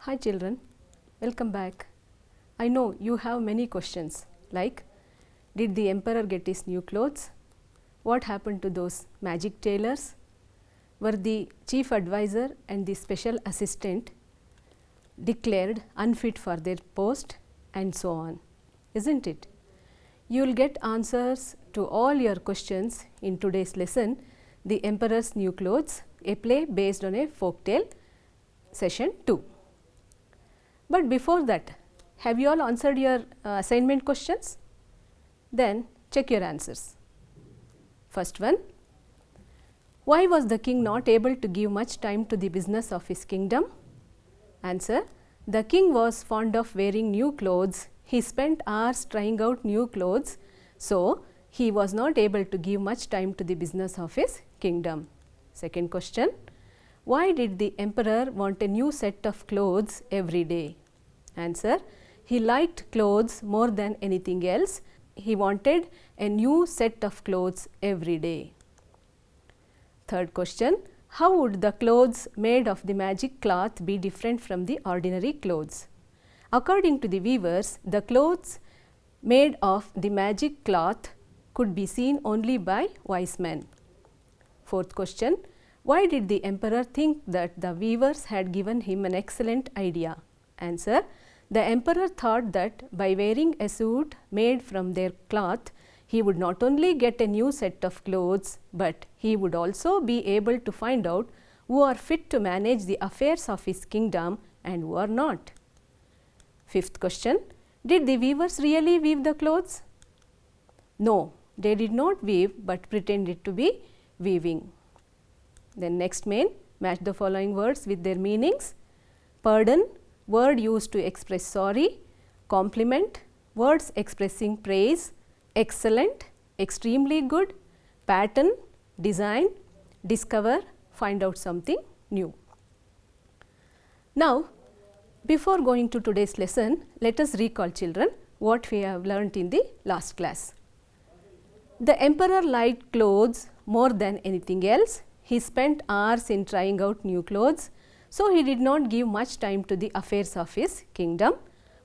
Hi children, welcome back. I know you have many questions like, did the emperor get his new clothes? What happened to those magic tailors? Were the chief advisor and the special assistant declared unfit for their post, and so on, isn't it? You will get answers to all your questions in today's lesson, The Emperor's New Clothes, a play based on a folk tale, session 2. But before that, have you all answered your assignment questions? Then check your answers. First one, why was the king not able to give much time to the business of his kingdom? Answer, the king was fond of wearing new clothes. He spent hours trying out new clothes, so he was not able to give much time to the business of his kingdom. Second question, why did the emperor want a new set of clothes every day? Answer, he liked clothes more than anything else. He wanted a new set of clothes every day. Third question, how would the clothes made of the magic cloth be different from the ordinary clothes? According to the weavers, the clothes made of the magic cloth could be seen only by wise men. Fourth question, why did the emperor think that the weavers had given him an excellent idea? Answer, the emperor thought that by wearing a suit made from their cloth, he would not only get a new set of clothes, but he would also be able to find out who are fit to manage the affairs of his kingdom and who are not. Fifth question, did the weavers really weave the clothes? No, they did not weave but pretended to be weaving. Then next main, match the following words with their meanings. Pardon, word used to express sorry. Compliment, words expressing praise. Excellent, extremely good. Pattern, design. Discover, find out something new. Now, before going to today's lesson, let us recall children what we have learnt in the last class. The emperor liked clothes more than anything else. He spent hours in trying out new clothes, so he did not give much time to the affairs of his kingdom.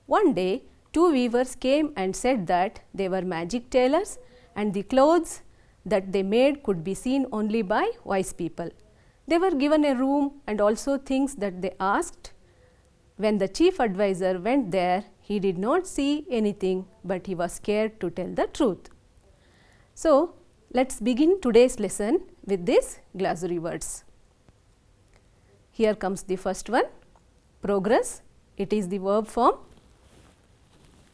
One day, two weavers came and said that they were magic tailors and the clothes that they made could be seen only by wise people. They were given a room and also things that they asked. When the chief advisor went there, he did not see anything, but he was scared to tell the truth. So, let us begin today's lesson with these glossary words. Here comes the first one, progress. It is the verb form.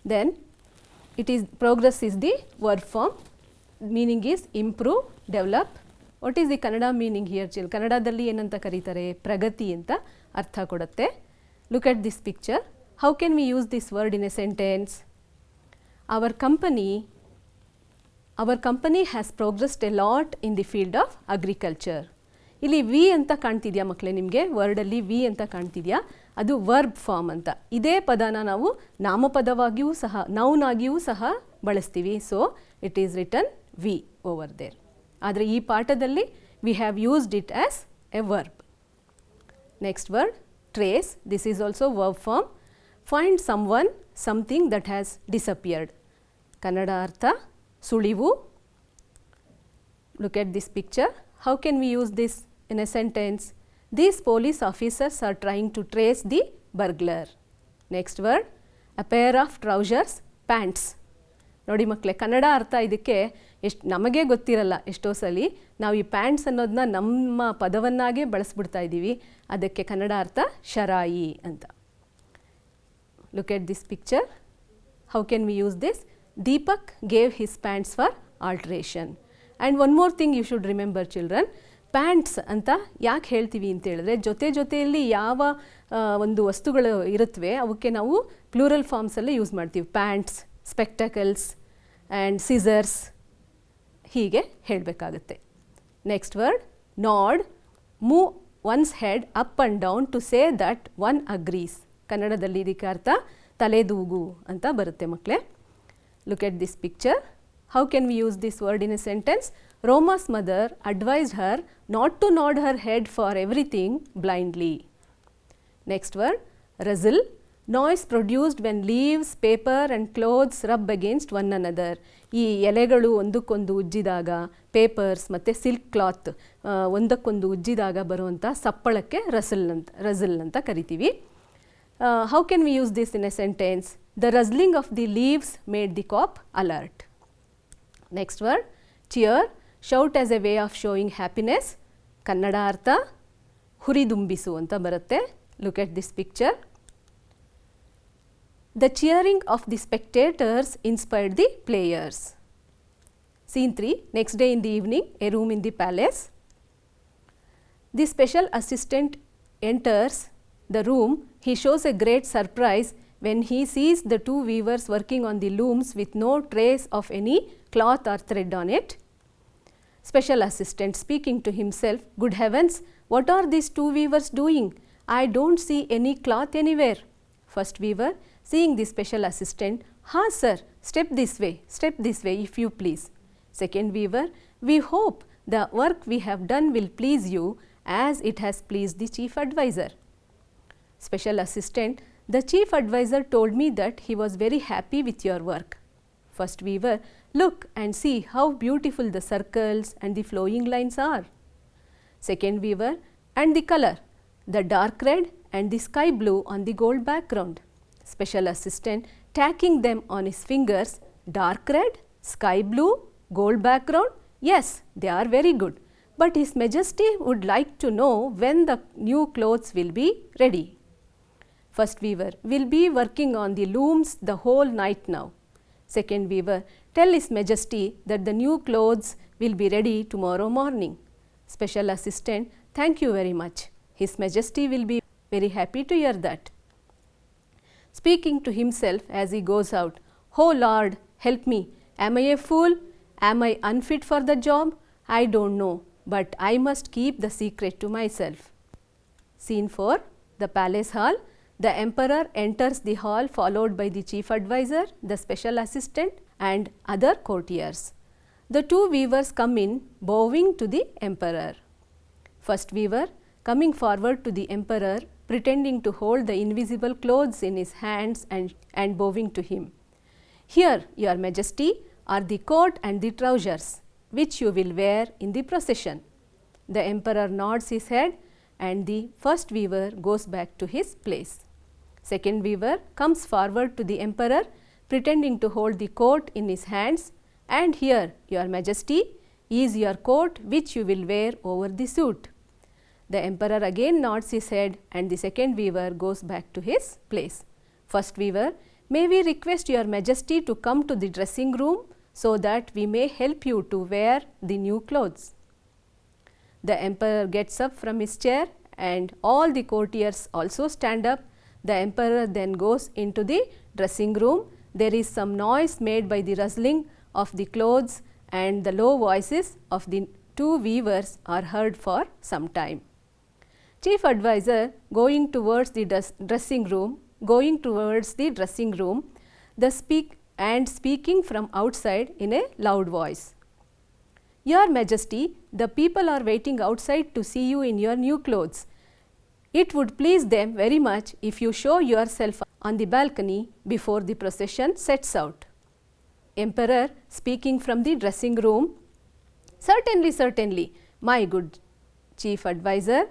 Then it is progress is the verb form. Meaning is improve, develop. What is the Kannada meaning here? Kannadadalli ಏನಂತ ಕರೀತಾರೆ? ಪ್ರಗತಿ ಅಂತ ಅರ್ಥ ಕೊಡುತ್ತೆ. Look at this picture. How can we use this word in a sentence? Our company has progressed a lot in the field of agriculture. ಇಲ್ಲಿ V ಅಂತ ಕಾಣ್ತಿದ್ಯಾ ಮಕ್ಕಳೇ ನಿಮಗೆ ವರ್ಡಲ್ಲಿ V ಅಂತ ಕಾಣ್ತಿದ್ಯಾ ಅದು ವರ್ಬ್ ಫಾರ್ಮ್ ಅಂತ. ಇದೇ ಪದನ ನಾವು ನಾಮಪದವಾಗಿಯೂ ಸಹ ನೌನ್ ಆಗಿಯೂ ಸಹ ಬಳಸ್ತೀವಿ. So it is written we over there. ಆದರೆ ಈ ಪಾಠದಲ್ಲಿ we have used it as a verb. Next word trace. This is also verb form. Find someone something that has disappeared. Kannada ಅರ್ಥ ಸುಳಿವು. Look at this picture. How can we use this in a sentence? These police officers are trying to trace the burglar. Next word, a pair of trousers, pants. ನೋಡಿ ಮಕ್ಕಳೇ, ಕನ್ನಡ ಅರ್ಥ ಇದಕ್ಕೆ ನಮಗೆ ಗೊತ್ತಿರಲ್ಲ ಎಷ್ಟೋ ಸಲ. ನಾವು ಈ ಪ್ಯಾಂಟ್ಸ್ ಅನ್ನೋದನ್ನ ನಮ್ಮ ಪದವನ್ನಾಗೆ ಬಳಸ್ಬಿಡ್ತಾ ಇದ್ದೀವಿ. ಅದಕ್ಕೆ ಕನ್ನಡ ಅರ್ಥ ಶರಾಯಿ ಅಂತ. Look at this picture. How can we use this? Deepak gave his pants for alteration. And one more thing you should remember children, pants ಅಂತ ಯಾಕೆ ಹೇಳ್ತೀವಿ ಅಂತ ಹೇಳಿದ್ರೆ ಜೊತೆಯಲ್ಲಿ ಯಾವ ಒಂದು ವಸ್ತುಗಳು ಇರುತ್ತವೆ ಅವಕ್ಕೆ ನಾವು ಪ್ಲೂರಲ್ ಫಾರ್ಮ್ಸಲ್ಲೇ ಯೂಸ್ ಮಾಡ್ತೀವಿ. ಪ್ಯಾಂಟ್ಸ್, ಸ್ಪೆಕ್ಟಕಲ್ಸ್ ಆ್ಯಂಡ್ ಸಿಸರ್ಸ್ ಹೀಗೆ ಹೇಳಬೇಕಾಗುತ್ತೆ. Next word nod. Move one's head up and down to say that one agrees. ಕನ್ನಡದಲ್ಲಿ ಇದಕ್ಕೆ ಅರ್ಥ ತಲೆದೂಗು ಅಂತ ಬರುತ್ತೆ ಮಕ್ಕಳೇ. Look at this picture. How can we use this word in a sentence? Roma's mother advised her not to nod her head for everything blindly. Next word, Rustle, noise produced when leaves, paper and clothes rub against one another. ಈ ಎಲೆಗಳು ಒಂದಕ್ಕೊಂದು ಉಜ್ಜಿದಾಗ, papers ಮತ್ತು silk cloth ಒಂದಕ್ಕೊಂದು ಉಜ್ಜಿದಾಗ ಬರುವಂಥ ಸಪ್ಪಳಕ್ಕೆ Russell ಅಂತ ಕರಿತೀವಿ. How can we use this in a sentence? The rustling of the leaves made the cop alert. Next word, cheer, shout as a way of showing happiness. Kannada ಅರ್ಥ ಹುರಿದುಂಬಿಸು ಅಂತ ಬರುತ್ತೆ. Look at this picture. The cheering of the spectators inspired the players. Scene 3, next day in the evening, a room in the palace. The special assistant enters the room. He shows a great surprise when he sees the two weavers working on the looms with no trace of any cloth or thread on it. Special assistant speaking to himself, good heavens, what are these two weavers doing? I don't see any cloth anywhere. First weaver, seeing the special assistant, ha sir, step this way if you please. Second weaver, we hope the work we have done will please you as it has pleased the chief advisor. Special assistant, the chief advisor told me that he was very happy with your work. First weaver, look and see how beautiful the circles and the flowing lines are. Second weaver, and the color, the dark red and the sky blue on the gold background. Special assistant tacking them on his fingers, dark red, sky blue, gold background, yes, they are very good, but His Majesty would like to know when the new clothes will be ready. First weaver, will be working on the looms the whole night now. Second weaver, tell His Majesty that the new clothes will be ready tomorrow morning. Special assistant, thank you very much. His Majesty will be very happy to hear that. Speaking to himself as he goes out, oh Lord, help me. Am I a fool? Am I unfit for the job? I don't know, but I must keep the secret to myself. Scene 4, the palace hall. The emperor enters the hall followed by the chief advisor, the special assistant and other courtiers. The two weavers come in, bowing to the emperor. First weaver, coming forward to the emperor, pretending to hold the invisible clothes in his hands and bowing to him. Here, your Majesty, are the coat and the trousers, which you will wear in the procession. The emperor nods his head and the first weaver goes back to his place. Second weaver comes forward to the emperor, pretending to hold the coat in his hands, and here, your Majesty, is your coat which you will wear over the suit. The emperor again nods his head and the second weaver goes back to his place. First weaver, may we request your Majesty to come to the dressing room so that we may help you to wear the new clothes. The emperor gets up from his chair and all the courtiers also stand up. The emperor then goes into the dressing room. There is some noise made by the rustling of the clothes and the low voices of the two weavers are heard for some time. Chief advisor going towards the dressing room, speaking from outside in a loud voice. Your Majesty, the people are waiting outside to see you in your new clothes. It would please them very much if you show yourself on the balcony before the procession sets out. Emperor speaking from the dressing room, certainly, my good chief advisor,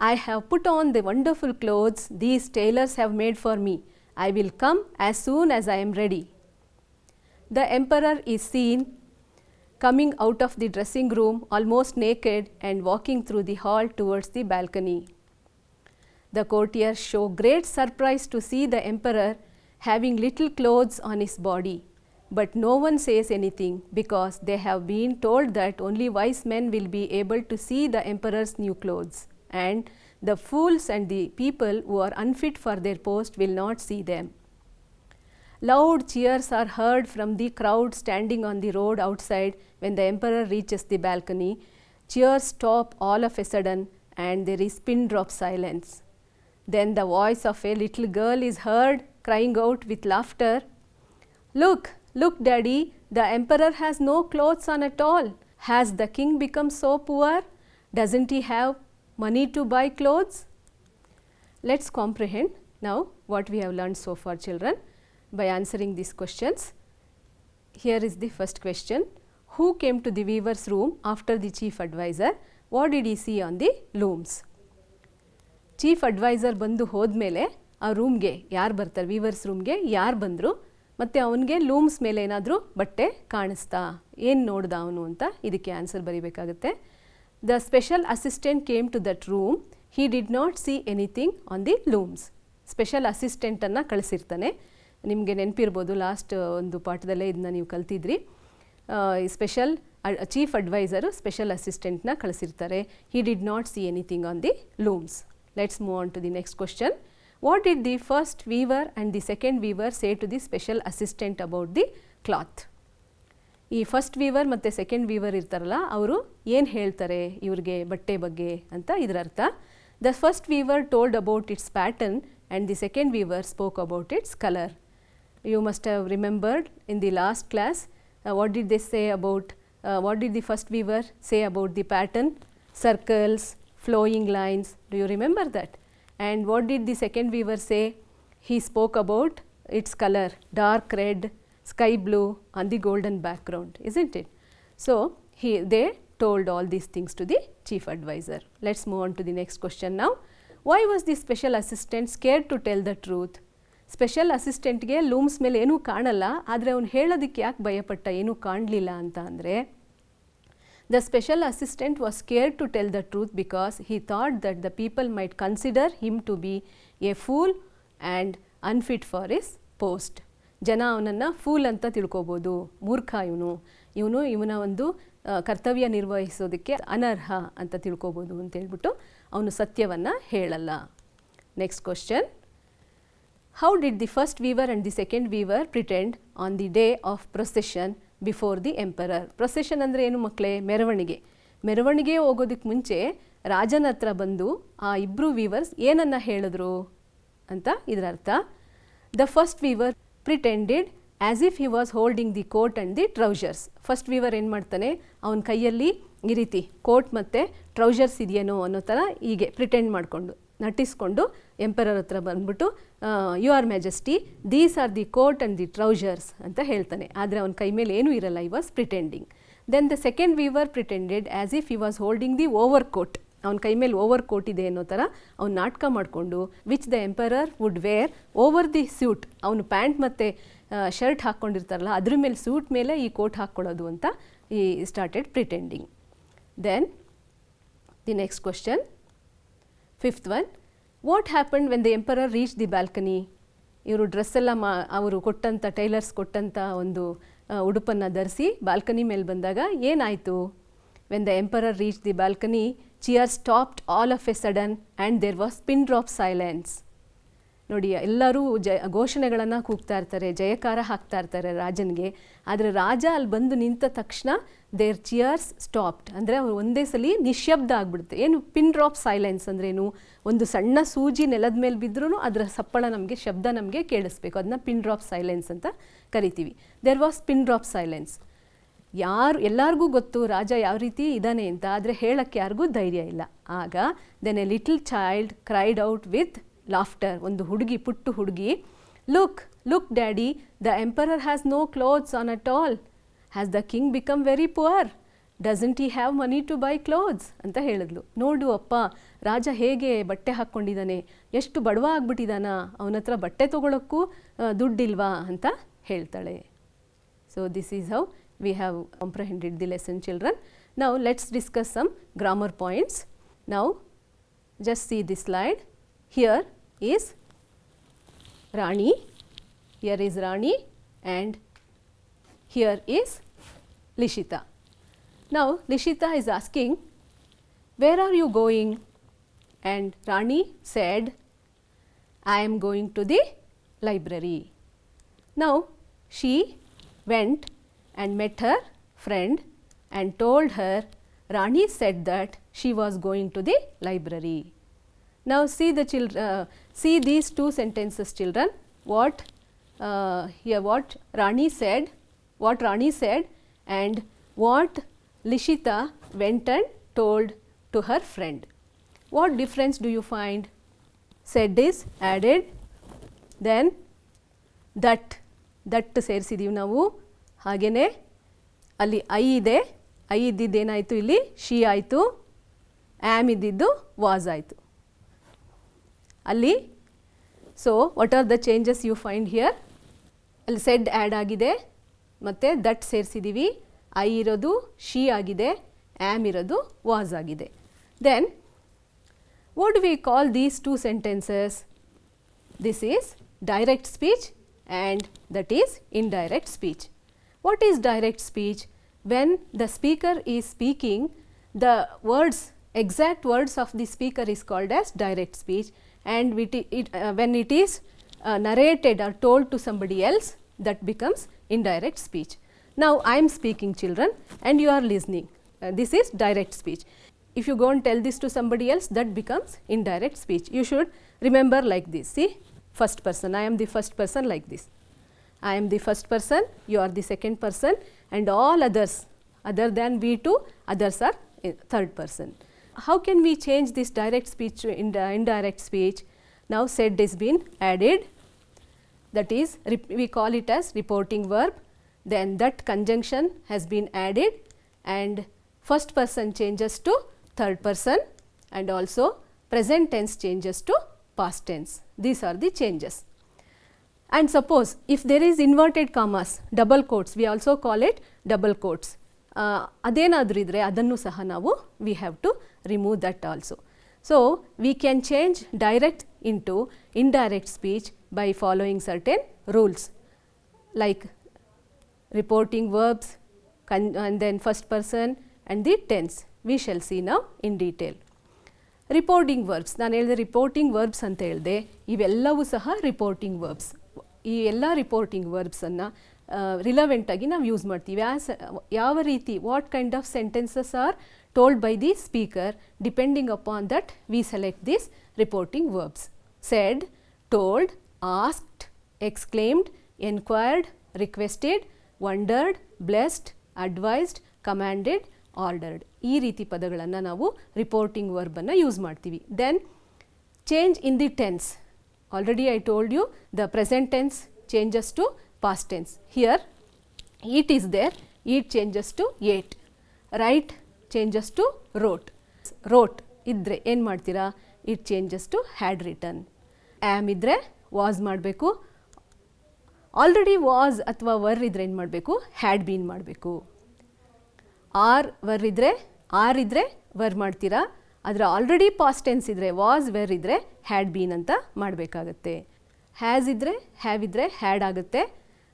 I have put on the wonderful clothes these tailors have made for me. I will come as soon as I am ready. The emperor is seen coming out of the dressing room almost naked and walking through the hall towards the balcony. The courtiers show great surprise to see the emperor having little clothes on his body, but no one says anything because they have been told that only wise men will be able to see the emperor's new clothes, and the fools and the people who are unfit for their post will not see them. Loud cheers are heard from the crowd standing on the road outside when the emperor reaches the balcony. Cheers stop all of a sudden and there is pin drop silence. Then the voice of a little girl is heard crying out with laughter, Look, daddy, the emperor has no clothes on at all. Has the king become so poor? Doesn't he have money to buy clothes? Let's comprehend Now, what we have learned so far, children, by answering these questions. Here is the first question. Who came to the weaver's room after the chief advisor? What did he see on the looms? Chief adviser ಬಂದು ಹೋದ್ಮೇಲೆ ಆ ರೂಮ್ಗೆ ಯಾರು ಬರ್ತಾರೆ, viewers ರೂಮ್ಗೆ ಯಾರು ಬಂದರು ಮತ್ತು ಅವನಿಗೆ ಲೂಮ್ಸ್ ಮೇಲೆ ಏನಾದರೂ ಬಟ್ಟೆ ಕಾಣಿಸ್ತಾ, ಏನು ನೋಡ್ದ ಅವನು ಅಂತ ಇದಕ್ಕೆ ಆನ್ಸರ್ ಬರೀಬೇಕಾಗುತ್ತೆ. The special assistant came to that room, he did not see anything on the looms. Special ಅಸಿಸ್ಟೆಂಟನ್ನು ಕಳಿಸಿರ್ತಾನೆ. ನಿಮಗೆ ನೆನಪಿರ್ಬೋದು, ಲಾಸ್ಟ್ ಒಂದು ಪಾಠದಲ್ಲೇ ಇದನ್ನ ನೀವು ಕಲ್ತಿದ್ರಿ. ಸ್ಪೆಷಲ್ ಚೀಫ್ ಅಡ್ವೈಸರು ಸ್ಪೆಷಲ್ ಅಸಿಸ್ಟೆಂಟ್ನ ಕಳಿಸಿರ್ತಾರೆ. He did not see anything on the looms. Let's move on to the next question. What did the first weaver and the second weaver say to the special assistant about the cloth? ಈ first Weaver ಮತ್ತು second Weaver ಇರ್ತಾರಲ್ಲ, ಅವರು ಏನು ಹೇಳ್ತಾರೆ ಇವ್ರಿಗೆ ಬಟ್ಟೆ ಬಗ್ಗೆ ಅಂತ ಇದರ ಅರ್ಥ. The first weaver told about its pattern and the second weaver spoke about its colour. You must have remembered in the last class what did they say about, what did the first weaver say about the pattern? Circles, flowing lines. Do you remember that? And what did the second weaver say? He spoke about its color, dark red, sky blue on the golden background, isn't it? So, they told all these things to the chief advisor. Let's move on to the next question now. Why was the special assistant scared to tell the truth? Special ಅಸಿಸ್ಟೆಂಟ್ಗೆ looms ಮೇಲೆ ಏನೂ ಕಾಣಲ್ಲ, ಆದರೆ ಅವನು ಹೇಳೋದಕ್ಕೆ ಯಾಕೆ ಭಯಪಟ್ಟ, ಏನೂ ಕಾಣಲಿಲ್ಲ ಅಂತ ಅಂದರೆ, the special assistant was scared to tell the truth because he thought that the people might consider him to be a fool and unfit for his post. ಜನ ಅವನನ್ನು ಫೂಲ್ ಅಂತ ತಿಳ್ಕೊಬೋದು, ಮೂರ್ಖ ಇವನ ಒಂದು ಕರ್ತವ್ಯ ನಿರ್ವಹಿಸೋದಕ್ಕೆ ಅನರ್ಹ ಅಂತ ತಿಳ್ಕೊಬೋದು ಅಂತೇಳ್ಬಿಟ್ಟು ಅವನು ಸತ್ಯವನ್ನು ಹೇಳಲ್ಲ. Next question. How did the first weaver and the second weaver pretend on the day of procession before the emperor? Procession ಅಂದರೆ ಏನು ಮಕ್ಕಳೇ? ಮೆರವಣಿಗೆ ಹೋಗೋದಕ್ಕೆ ಮುಂಚೆ ರಾಜನ ಹತ್ರ ಬಂದು ಆ ಇಬ್ಬರು ವೀವರ್ಸ್ ಏನನ್ನ ಹೇಳಿದ್ರು ಅಂತ ಇದರ ಅರ್ಥ. The first weaver pretended as if he was holding the coat and the trousers. First weaver ಏನು ಮಾಡ್ತಾನೆ, ಅವನ ಕೈಯಲ್ಲಿ ಈ ರೀತಿ ಕೋಟ್ ಮತ್ತು ಟ್ರೌಸರ್ಸ್ ಇದೆಯೇನೋ ಅನ್ನೋ ಥರ ಹೀಗೆ ಪ್ರಿಟೆಂಡ್ ಮಾಡಿಕೊಂಡು ನಟಿಸ್ಕೊಂಡು ಎಂಪರರ್ ಹತ್ರ ಬಂದ್ಬಿಟ್ಟು your majesty, these are the coat and the trousers ಅಂತ ಹೇಳ್ತಾನೆ. ಆದರೆ ಅವನ ಕೈ ಮೇಲೆ ಏನೂ ಇರಲ್ಲ, he was pretending. Then the second weaver pretended as if he was holding the overcoat. ಅವನ ಕೈ ಮೇಲೆ ಓವರ್ ಕೋಟ್ ಇದೆ ಅನ್ನೋ ಥರ ಅವ್ನು ನಾಟಕ ಮಾಡಿಕೊಂಡು which the emperor would wear over the suit. ಅವನು ಪ್ಯಾಂಟ್ ಮತ್ತು ಶರ್ಟ್ ಹಾಕ್ಕೊಂಡಿರ್ತಾರಲ್ಲ, ಅದ್ರ ಮೇಲೆ ಸೂಟ್ ಮೇಲೆ ಈ ಕೋಟ್ ಹಾಕ್ಕೊಳ್ಳೋದು ಅಂತ he started pretending. Then the next question, fifth one. What happened when the emperor reach the balcony? ಇವರು ಡ್ರೆಸ್ ಎಲ್ಲ ಅವರು ಕೊಟ್ಟಂಥ ಟೈಲರ್ಸ್ ಕೊಟ್ಟಂಥ ಒಂದು ಉಡುಪನ್ನು ಧರಿಸಿ ಬಾಲ್ಕನಿ ಮೇಲೆ ಬಂದಾಗ ಏನಾಯಿತು? When the emperor reach the balcony, cheer stopped all of a sudden and there was pin drop silence. ನೋಡಿ, ಎಲ್ಲರೂ ಘೋಷಣೆಗಳನ್ನು ಕೂಗ್ತಾ ಇರ್ತಾರೆ, ಜಯಕಾರ ಹಾಕ್ತಾ ಇರ್ತಾರೆ ರಾಜನಿಗೆ. ಆದರೆ ರಾಜ ಅಲ್ಲಿ ಬಂದು ನಿಂತ ತಕ್ಷಣ ದೇರ್ ಚಿಯರ್ಸ್ ಸ್ಟಾಪ್ಡ್, ಅಂದರೆ ಅವರು ಒಂದೇ ಸಲ ನಿಶ್ಶಬ್ದ ಆಗಿಬಿಡುತ್ತೆ. ಏನು ಪಿನ್ ಡ್ರಾಪ್ ಸೈಲೆನ್ಸ್ ಅಂದ್ರೇನು? ಒಂದು ಸಣ್ಣ ಸೂಜಿ ನೆಲದ ಮೇಲೆ ಬಿದ್ದರೂ ಅದರ ಸಪ್ಪಳ ನಮಗೆ, ಶಬ್ದ ನಮಗೆ ಕೇಳಿಸ್ಬೇಕು. ಅದನ್ನ ಪಿನ್ ಡ್ರಾಪ್ ಸೈಲೆನ್ಸ್ ಅಂತ ಕರಿತೀವಿ. There was pin drop silence. ಎಲ್ಲರಿಗೂ ಗೊತ್ತು ರಾಜ ಯಾವ ರೀತಿ ಇದ್ದಾನೆ ಅಂತ, ಆದರೆ ಹೇಳಕ್ಕೆ ಯಾರಿಗೂ ಧೈರ್ಯ ಇಲ್ಲ. ಆಗ then a little child cried out with laughter. ಒಂದು ಹುಡುಗಿ, ಪುಟ್ಟು ಹುಡುಗಿ, look daddy, the emperor has no clothes on at all. Has the king become very poor? Doesn't he have money to buy clothes ಅಂತ ಹೇಳಿದ್ಲು. ನೋಡು ಅಪ್ಪ, ರಾಜ ಹೇಗೆ ಬಟ್ಟೆ ಹಾಕ್ಕೊಂಡಿದ್ದಾನೆ, ಎಷ್ಟು ಬಡವ ಆಗ್ಬಿಟ್ಟಿದ್ದಾನ, ಅವನ ಹತ್ರ ಬಟ್ಟೆ ತೊಗೊಳಕ್ಕೂ ದುಡ್ಡಿಲ್ವಾ ಅಂತ ಹೇಳ್ತಾಳೆ. So this is how we have comprehended the lesson, children. Now let's discuss some grammar points. Now just see this slide. Here is Rani, here is Rani, and here is Lishita. Now Lishita is asking, where are you going? And Rani said, I am going to the library. Now she went and met her friend and told her Rani said that she was going to the library. Now see the see these two sentences, children. What Rani said, and what Lishita went and told to her friend. What difference do you find? Said is added, then that ಸೇರಿಸಿದ್ದೀವಿ ನಾವು. ಹಾಗೆಯೇ ಅಲ್ಲಿ I ಇದೆ, I ಇದ್ದಿದ್ದೇನಾಯಿತು ಇಲ್ಲಿ she ಆಯಿತು, am ಇದ್ದಿದ್ದು was ಆಯಿತು ಅಲ್ಲಿ. So what are the changes you find here? ಅಲ್ಲಿ ಸೆಡ್ ಆ್ಯಡ್ ಆಗಿದೆ ಮತ್ತು ದಟ್ ಸೇರಿಸಿದ್ದೀವಿ, ಐ ಇರೋದು ಶಿ ಆಗಿದೆ, ಆ್ಯಮ್ ಇರೋದು ವಾಸ್ ಆಗಿದೆ. Then what do we call these two sentences? This is direct speech and that is indirect speech. What is direct speech? When the speaker is speaking, the words, exact words of the speaker is called as direct speech, and when it is narrated or told to somebody else, that becomes indirect speech. Now I am speaking, children, and you are listening. This is direct speech. If you go and tell this to somebody else, that becomes indirect speech. You should remember like this. See, first person, I am the first person, like this. I am the first person, you are the second person, and all others other than we two, others are third person. How can we change this direct speech to indirect speech? Now said is been added, that is we call it as reporting verb. Then that conjunction has been added and first person changes to third person, and also present tense changes to past tense. These are the changes. And suppose if there is inverted commas, double quotes, we also call it double quotes. ಅದೇನಾದರೂ ಇದ್ದರೆ ಅದನ್ನು ಸಹ ನಾವು we have to remove that also. So we can change direct into indirect speech by following certain rules, like reporting verbs and then first person and the tense. We shall see now in detail. Reporting verbs, ನಾನು ಹೇಳಿದೆ reporting verbs ಅಂತ ಹೇಳಿದೆ, ಇವೆಲ್ಲವೂ ಸಹ reporting verbs. ಈ ಎಲ್ಲ reporting ವರ್ಬ್ಸನ್ನು ರಿಲವೆಂಟಾಗಿ ನಾವು use ಮಾಡ್ತೀವಿ. ಯಾವ ರೀತಿ, what kind of sentences are told by the speaker, depending upon that we select this reporting verbs. Said, told, asked, exclaimed, enquired, requested, wondered, blessed, advised, commanded, ordered. ಈ ರೀತಿ ಪದಗಳನ್ನು ನಾವು ರಿಪೋರ್ಟಿಂಗ್ ವರ್ಬನ್ನು use ಮಾಡ್ತೀವಿ. Then change in the tense. Already I told you the present tense changes to past tense. Here eat is there, eat changes to ate, write changes to wrote. Wrote ಇದ್ದರೆ ಏನು ಮಾಡ್ತೀರಾ? It changes to had written. Am ಇದ್ದರೆ was ಮಾಡಬೇಕು, already was ಅಥವಾ were ಇದ್ದರೆ ಏನು ಮಾಡಬೇಕು? Had been ಮಾಡಬೇಕು. ಆರ್ ವರ್ ಇದ್ದರೆ, ಆರ್ ಇದ್ದರೆ ವರ್ ಮಾಡ್ತೀರಾ, ಆದರೆ ಆಲ್ರೆಡಿ ಪಾಸ್ಟ್ ಟೆನ್ಸ್ ಇದ್ದರೆ, ವಾಸ್ ವೆರ್ ಇದ್ದರೆ ಹ್ಯಾಡ್ ಬೀನ್ ಅಂತ ಮಾಡಬೇಕಾಗತ್ತೆ. ಹ್ಯಾಸ್ ಇದ್ದರೆ, ಹ್ಯಾವ್ ಇದ್ದರೆ ಹ್ಯಾಡ್ ಆಗುತ್ತೆ.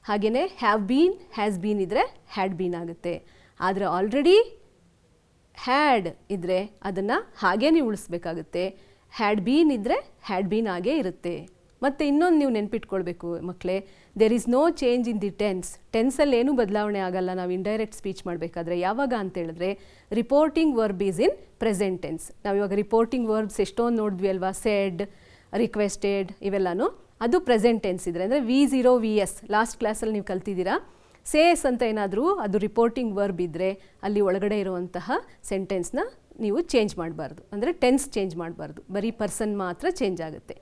ಹಾಗೆಯೇ ಹ್ಯಾವ್ ಬೀನ್, ಹ್ಯಾಸ್ ಬೀನ್ ಇದ್ದರೆ ಹ್ಯಾಡ್ ಬೀನ್ ಆಗುತ್ತೆ. ಆದರೆ ಆಲ್ರೆಡಿ ಹ್ಯಾಡ್ ಇದ್ದರೆ ಅದನ್ನು ಹಾಗೇ ನೀವು ಉಳಿಸ್ಬೇಕಾಗುತ್ತೆ. ಹ್ಯಾಡ್ ಬೀನ್ ಇದ್ದರೆ ಹ್ಯಾಡ್ ಬೀನ್ ಆಗೇ ಇರುತ್ತೆ. ಮತ್ತು ಇನ್ನೊಂದು ನೀವು ನೆನ್ಪಿಟ್ಕೊಳ್ಬೇಕು ಮಕ್ಕಳೇ, there is no change in the tense. ಟೆನ್ಸಲ್ಲಿ ಏನೂ ಬದಲಾವಣೆ ಆಗಲ್ಲ ನಾವು ಇಂಡೈರೆಕ್ಟ್ ಸ್ಪೀಚ್ ಮಾಡಬೇಕಾದ್ರೆ. ಯಾವಾಗ ಅಂತ ಹೇಳಿದ್ರೆ reporting verb is in present tense. ನಾವು ಇವಾಗ ರಿಪೋರ್ಟಿಂಗ್ ವರ್ಬ್ಸ್ ಎಷ್ಟೊಂದು ನೋಡಿದ್ವಿ ಅಲ್ವಾ? ಸೆಡ್, ರಿಕ್ವೆಸ್ಟೆಡ್, ಇವೆಲ್ಲನೂ ಅದು ಪ್ರೆಸೆಂಟ್ ಟೆನ್ಸ್ ಇದ್ದರೆ, ಅಂದರೆ V0 VS ಲಾಸ್ಟ್ ಕ್ಲಾಸಲ್ಲಿ ನೀವು ಕಲ್ತಿದ್ದೀರಾ. ಸೇಸ್ ಅಂತ ಏನಾದರೂ ಅದು ರಿಪೋರ್ಟಿಂಗ್ ವರ್ಬ್ ಇದ್ದರೆ ಅಲ್ಲಿ ಒಳಗಡೆ ಇರುವಂತಹ ಸೆಂಟೆನ್ಸ್ನ ನೀವು ಚೇಂಜ್ ಮಾಡಬಾರ್ದು, ಅಂದರೆ ಟೆನ್ಸ್ ಚೇಂಜ್ ಮಾಡಬಾರ್ದು, ಬರೀ ಪರ್ಸನ್ ಮಾತ್ರ ಚೇಂಜ್ ಆಗುತ್ತೆ.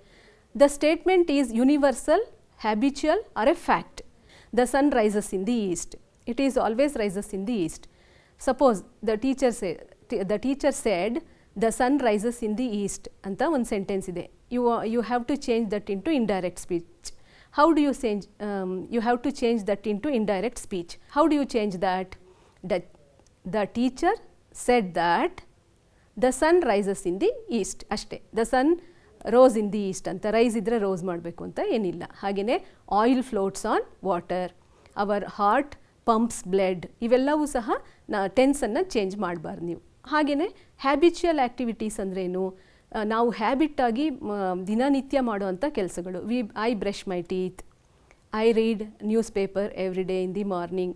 The statement is universal, habitual or a fact. The sun rises in the east. It is always rises in the east. Suppose the teacher said the sun rises in the east ಅಂತ ಒಂದು sentence ಇದೆ. You have to change that into indirect speech. How do you change? You have to change that into indirect speech. How do you change that? The teacher said that the sun rises in the east. ಅಷ್ಟೇ. The sun rose in the east ಅಂತ, rise ಇದ್ದರೆ rose ಮಾಡಬೇಕು ಅಂತ ಏನಿಲ್ಲ. ಹಾಗೆಯೇ oil floats on water, our heart pumps blood, ಇವೆಲ್ಲವೂ ಸಹ tension change ಮಾಡಬಾರ್ದು ನೀವು. ಹಾಗೆಯೇ ಹ್ಯಾಬಿಚುಯಲ್ ಆ್ಯಕ್ಟಿವಿಟೀಸ್ ಅಂದ್ರೇನು? ನಾವು ಹ್ಯಾಬಿಟ್ಟಾಗಿ ದಿನನಿತ್ಯ ಮಾಡುವಂಥ ಕೆಲಸಗಳು. I brush my teeth, I read news paper every day in the morning,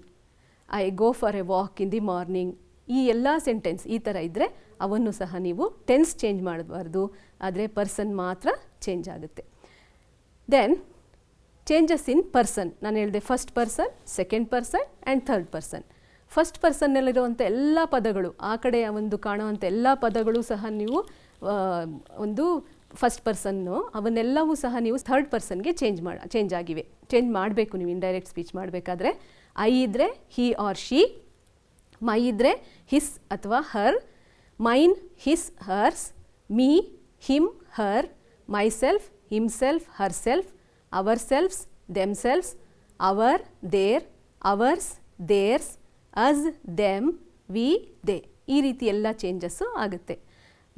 I go for A walk in the morning. ಈ ಎಲ್ಲ ಸೆಂಟೆನ್ಸ್ ಈ ಥರ ಇದ್ದರೆ ಅವನ್ನು ಸಹ ನೀವು ಟೆನ್ಸ್ ಚೇಂಜ್ ಮಾಡಬಾರ್ದು, ಆದರೆ ಪರ್ಸನ್ ಮಾತ್ರ ಚೇಂಜ್ ಆಗುತ್ತೆ. ದೆನ್ ಚೇಂಜಸ್ ಇನ್ ಪರ್ಸನ್, ನಾನು ಹೇಳಿದೆ first person, second person and third person. First ಪರ್ಸನ್ನಲ್ಲಿರುವಂಥ ಎಲ್ಲ ಪದಗಳು, ಆ ಕಡೆ ಒಂದು ಕಾಣುವಂಥ ಎಲ್ಲ ಪದಗಳು ಸಹ ನೀವು ಒಂದು ಫಸ್ಟ್ ಪರ್ಸನ್ನು ಅವನ್ನೆಲ್ಲವೂ ಸಹ ನೀವು ಥರ್ಡ್ ಪರ್ಸನ್ಗೆ ಚೇಂಜ್ ಆಗಿವೆ. ಚೇಂಜ್ ಮಾಡಬೇಕು ನೀವು ಇಂಡೈರೆಕ್ಟ್ ಸ್ಪೀಚ್ ಮಾಡಬೇಕಾದ್ರೆ. ಐ ಇದ್ದರೆ ಹಿ ಆರ್ ಶಿ, ಮೈ ಇದ್ದರೆ ಹಿಸ್ ಅಥವಾ her, mine his hers, me him her, myself himself herself, ourselves themselves, our their, ours theirs, us them, we they. ಈ ರೀತಿ ಎಲ್ಲ ಚೇಂಜಸ್ಸು ಆಗುತ್ತೆ.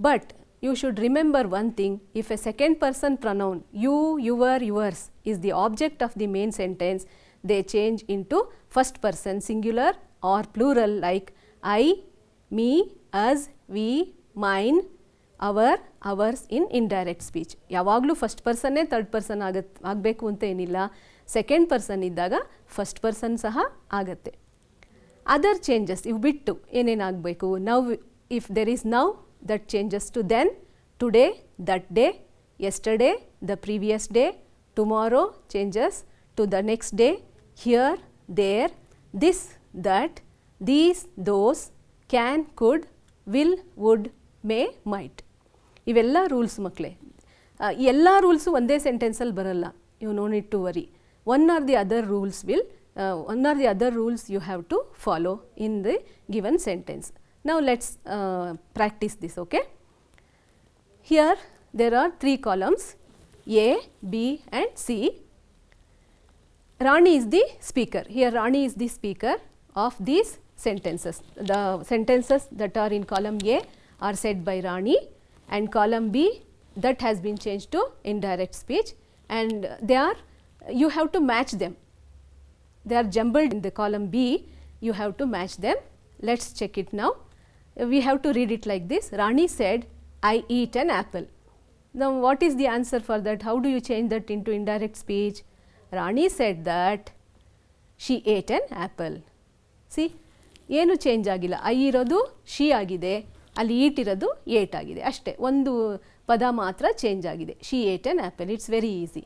But you should remember one thing, if a second person pronoun you, your, yours is the object of the main sentence, they change into first person singular or plural like I, me, us, we, mine, our, ours in indirect speech. ಯಾವಾಗಲೂ first ಪರ್ಸನ್ನೇ third person ಆಗಬೇಕು ಅಂತ ಏನಿಲ್ಲ. Second person ಇದ್ದಾಗ first person ಸಹ ಆಗತ್ತೆ. Other changes ಇವು ಬಿಟ್ಟು ಏನೇನಾಗಬೇಕು, now if there is now, that changes to then, today, that day, yesterday, the previous day, tomorrow changes to the next day, here, there, this, that, these, those, can, could, will, would, may, might. ಇವೆಲ್ಲ rules ಮಕ್ಕಳೇ. ಎಲ್ಲ rules ಒಂದೇ ಸೆಂಟೆನ್ಸಲ್ಲಿ ಬರಲ್ಲ. You no need to worry. One or the other rules you have to follow in the given sentence. Now let's practice this, okay? Here there are 3 columns, A, B and C. Rani is the speaker. Here Rani is the speaker of these sentences. The sentences that are in column A are said by Rani, and column B that has been changed to indirect speech, and you have to match them. They are jumbled in the column B, you have to match them. Let's check it now. We have to read it like this. Rani said, I eat an apple. Now what is the answer for that? How do you change that into indirect speech? Rani said that she ate an apple. See, ಏನು change ಆಗಿಲ್ಲ. I ಇರೋದು she ಆಗಿದೆ, ಅಲ್ಲಿ ಈಟ್ ಇರೋದು eight ಆಗಿದೆ ಅಷ್ಟೇ. ಒಂದು ಪದ ಮಾತ್ರ ಚೇಂಜ್ ಆಗಿದೆ. She ate an apple. It's very easy.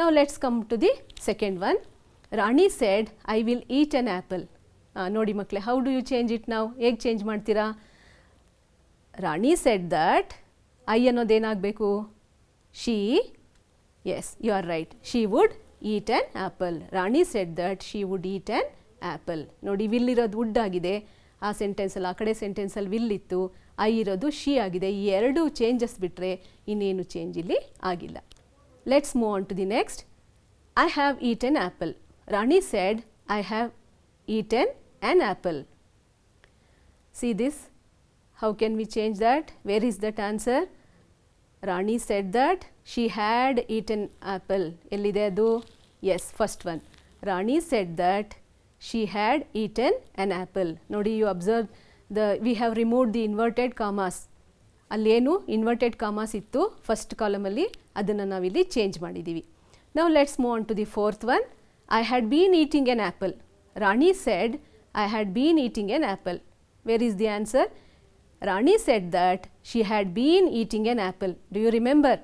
Now let's come to the second one. Rani said, I will eat an apple. ನೋಡಿ ಮಕ್ಕಳೇ, how do you change it ನಾವು? ಹೇಗೆ ಚೇಂಜ್ ಮಾಡ್ತೀರಾ? ರಾಣಿ ಸೆಡ್ ದಟ್ ಐ ಅನ್ನೋದೇನಾಗಬೇಕು? She, as you are right, she would eat an apple. Rani said that she would eat an apple. ನೋಡಿ, will ಇರೋದು would ಆಗಿದೆ ಆ ಸೆಂಟೆನ್ಸಲ್ಲಿ, ಆ ಕಡೆ ಸೆಂಟೆನ್ಸಲ್ಲಿ ವಿಲ್ ಇತ್ತು, ಐ ಇರೋದು ಶಿ ಆಗಿದೆ. ಈ ಎರಡು ಚೇಂಜಸ್ ಬಿಟ್ಟರೆ ಇನ್ನೇನು ಚೇಂಜ್ ಇಲ್ಲಿ ಆಗಿಲ್ಲ. Let's move on to the next. I have eaten apple. Rani said, I have eaten an apple. See this? How can we change that? Where is that answer? Rani said that she had eaten apple. Ellide adu? Yes, first one. Rani said that she had eaten an apple. Nodi, you observe we have removed the inverted commas. Allenu inverted commas ittu first column alli, adanna navilli change ಮಾಡಿದೀವಿ. Now let's move on to the fourth one. I had been eating an apple. Rani said, I had been eating an apple. Where is the answer? Rani said that she had been eating an apple. Do you remember?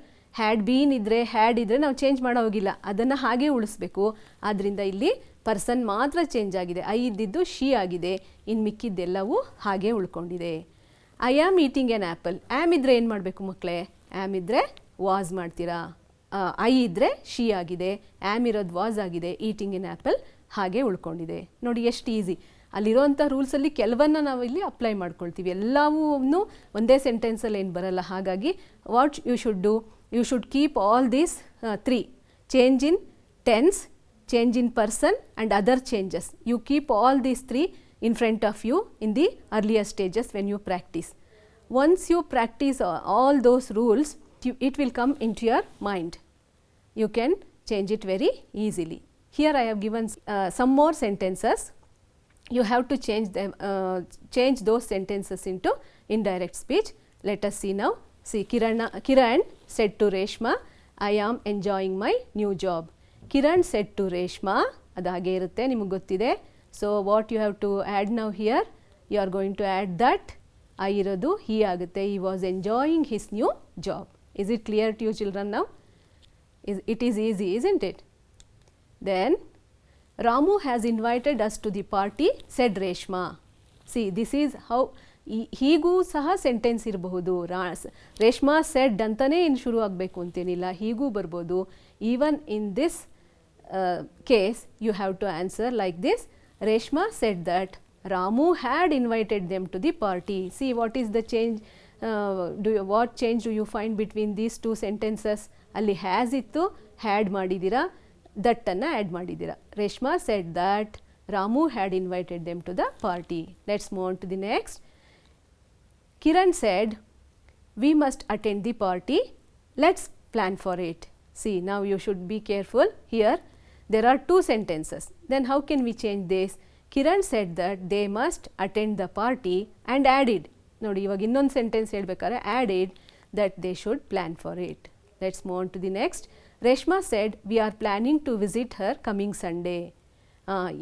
Had been idre, had idre ನಾವು change ಮಾಡೋ ಹೋಗಿಲ್ಲ, ಅದನ್ನು ಹಾಗೆ ಉಳಿಸ್ಬೇಕು. ಆದ್ದರಿಂದ ಇಲ್ಲಿ person ಮಾತ್ರ change ಆಗಿದೆ. ಐ ಇದ್ದಿದ್ದು ಶಿ ಆಗಿದೆ, ಇನ್ನು ಮಿಕ್ಕಿದ್ದೆಲ್ಲವೂ ಹಾಗೆ ಉಳ್ಕೊಂಡಿದೆ. I am eating an apple. Am ಇದ್ದರೆ ಏನು ಮಾಡಬೇಕು ಮಕ್ಕಳೇ? ಆ್ಯಮ್ ಇದ್ದರೆ ವಾಸ್ ಮಾಡ್ತೀರಾ. ಐ ಇದ್ದರೆ ಶಿ ಆಗಿದೆ, ಆ್ಯಮ್ ಇರೋದು ವಾಸ್ ಆಗಿದೆ, ಈಟಿಂಗ್ ಇನ್ ಆ್ಯಪಲ್ ಹಾಗೆ ಉಳ್ಕೊಂಡಿದೆ. ನೋಡಿ ಎಷ್ಟು ಈಸಿ. ಅಲ್ಲಿರೋಂಥ ರೂಲ್ಸಲ್ಲಿ ಕೆಲವನ್ನ ನಾವು ಇಲ್ಲಿ ಅಪ್ಲೈ ಮಾಡ್ಕೊಳ್ತೀವಿ, ಎಲ್ಲವೂ ಒಂದೇ ಸೆಂಟೆನ್ಸಲ್ಲಿ ಏನು ಬರಲ್ಲ. ಹಾಗಾಗಿ what you should do, you should keep all these 3: change in tense, change in person and other changes. You keep all these 3 in front of you in the earlier stages when you practice. Once you practice all those rules, it will come into your mind. You can change it very easily. Here I have given some more sentences. You have to change those sentences into indirect speech. Let us see now. See, Kiran said to Reshma, I am enjoying my new job. Kiran said to Reshma, ಅದು ಹಾಗೆ ಇರುತ್ತೆ, ನಿಮಗೆ ಗೊತ್ತಿದೆ. So what you have to add now here, you are going to add that. I ಇರೋದು he ಆಗುತ್ತೆ. He was enjoying his new job. Is it clear to you children now? It is easy, isn't it? Then Ramu has invited us to the party, said Reshma. See, this is how ಹೀಗೂ ಸಹ sentence ಇರಬಹುದು. Reshma shed ಅಂತಲೇ ಇನ್ನು ಶುರು ಆಗಬೇಕು ಅಂತೇನಿಲ್ಲ, ಹೀಗೂ ಬರ್ಬೋದು. Even in this case you have to answer like this. Reshma said that Ramu had invited them to the party. See what is the change, what change do you find between these two sentences? ಅಲ್ಲಿ has ಇತ್ತು, had ಮಾಡಿದ್ದೀರಾ, that ಅನ್ನು add ಮಾಡಿದ್ದೀರಾ. Reshma said that Ramu had invited them to the party. Let's move on to the next. Kiran said we must attend the party, let's plan for it. See, now you should be careful here. There are two sentences. Then how can we change this? Kiran said that they must attend the party and added. ನೋಡಿ ಇವಾಗ ಇನ್ನೊಂದು sentence ಹೇಳ್ಬೇಕಾದ್ರೆ added that they should plan for it. Let's move on to the next. Reshma said we are planning to visit her coming Sunday.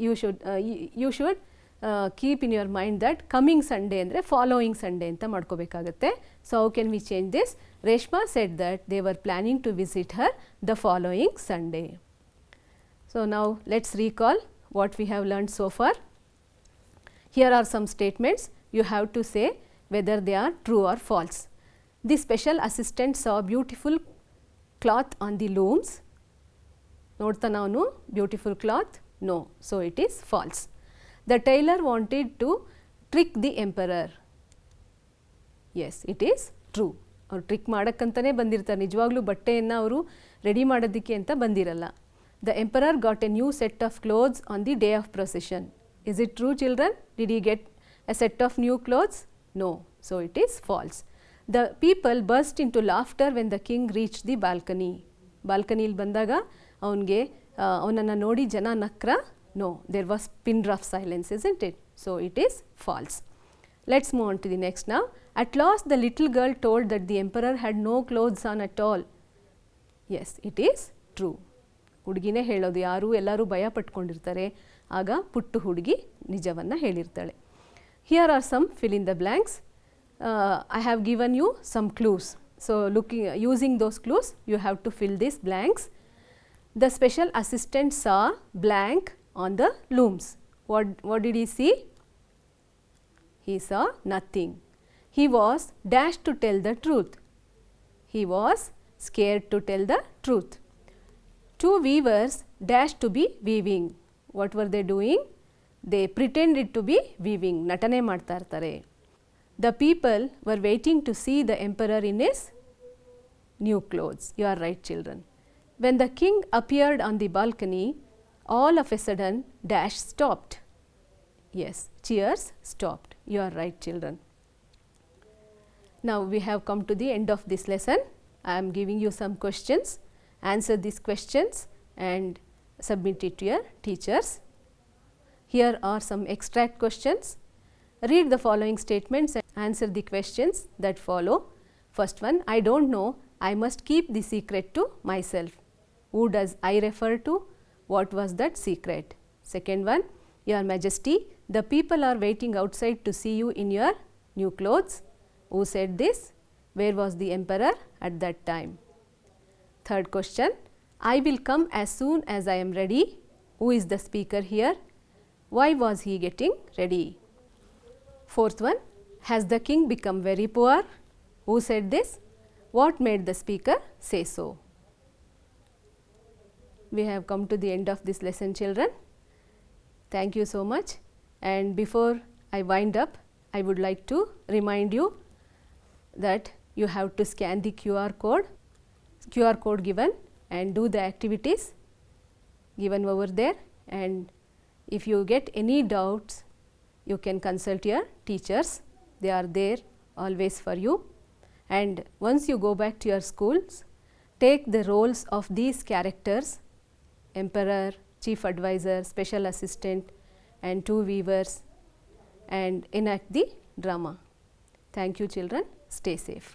You should keep in your mind that coming Sunday ಅಂದರೆ following Sunday ಅಂತ ಮಾಡ್ಕೋಬೇಕಾಗತ್ತೆ. So how can we change this? Reshma said that they were planning to visit her the following Sunday. So now let's recall what we have learned so far. Here are some statements. You have to say whether they are true or false. The special assistant saw beautiful cloth on the looms. ನೋಡ್ತಾನ ಅವನು beautiful cloth? No. So it is false. The tailor wanted to trick the emperor. Yes, it is true. ಅವ್ರು trick ಮಾಡೋಕ್ಕಂತಲೇ ಬಂದಿರ್ತಾರೆ, ನಿಜವಾಗ್ಲೂ ಬಟ್ಟೆಯನ್ನು ಅವರು ready ಮಾಡೋದಕ್ಕೆ ಅಂತ ಬಂದಿರಲ್ಲ. The emperor got a new set of clothes on the day of procession. Is it true, children? Did he get a set of new clothes? No. So it is false. The people burst into laughter when the king reached the balcony. ಬಾಲ್ಕನಿಲಿ ಬಂದಾಗ ಅವನನ್ನು ನೋಡಿ ಜನ ನಕ್ರ? No. There was pin drop silence, isn't it? So it is false. Let's move on to the next now. At last the little girl told that the emperor had no clothes on at all. Yes, it is true. ಹುಡುಗಿನೇ ಹೇಳೋದು, ಯಾರು ಎಲ್ಲರೂ ಭಯ ಪಟ್ಕೊಂಡಿರ್ತಾರೆ, ಆಗ ಪುಟ್ಟು ಹುಡುಗಿ ನಿಜವನ್ನು ಹೇಳಿರ್ತಾಳೆ. Here are some fill in the blanks. I have given you some clues. So using those clues you have to fill these blanks. The special assistant saw blank on the looms. What did he see? He saw nothing. He was dashed to tell the truth. He was scared to tell the truth. Two weavers dashed to be weaving. What were they doing? They pretended to be weaving. ನಟನೆ ಮಾಡ್ತಾ ಇರ್ತಾರೆ. The people were waiting to see the emperor in his new clothes. You are right, children. When the king appeared on the balcony, all of a sudden dash stopped. Yes, cheers stopped. You are right, children. Now we have come to the end of this lesson. I am giving you some questions. Answer these questions and submit it to your teachers. Here are some extract questions. Read the following statements and answer the questions that follow. First one, I don't know, I must keep the secret to myself. Who does I refer to? What was that secret? Second one, Your Majesty, the people are waiting outside to see you in your new clothes. Who said this? Where was the emperor at that time? Third question, I will come as soon as I am ready. Who is the speaker here? Why was he getting ready? Fourth one, has the king become very poor? Who said this? What made the speaker say so? We have come to the end of this lesson, children. Thank you so much. And before I wind up, I would like to remind you that you have to scan the QR code given and do the activities given over there. And if you get any doubts, you can consult your teachers. They are there always for you. And once you go back to your schools, take the roles of these characters, emperor, chief advisor, special assistant and two weavers, and enact the drama. Thank you, children. Stay safe.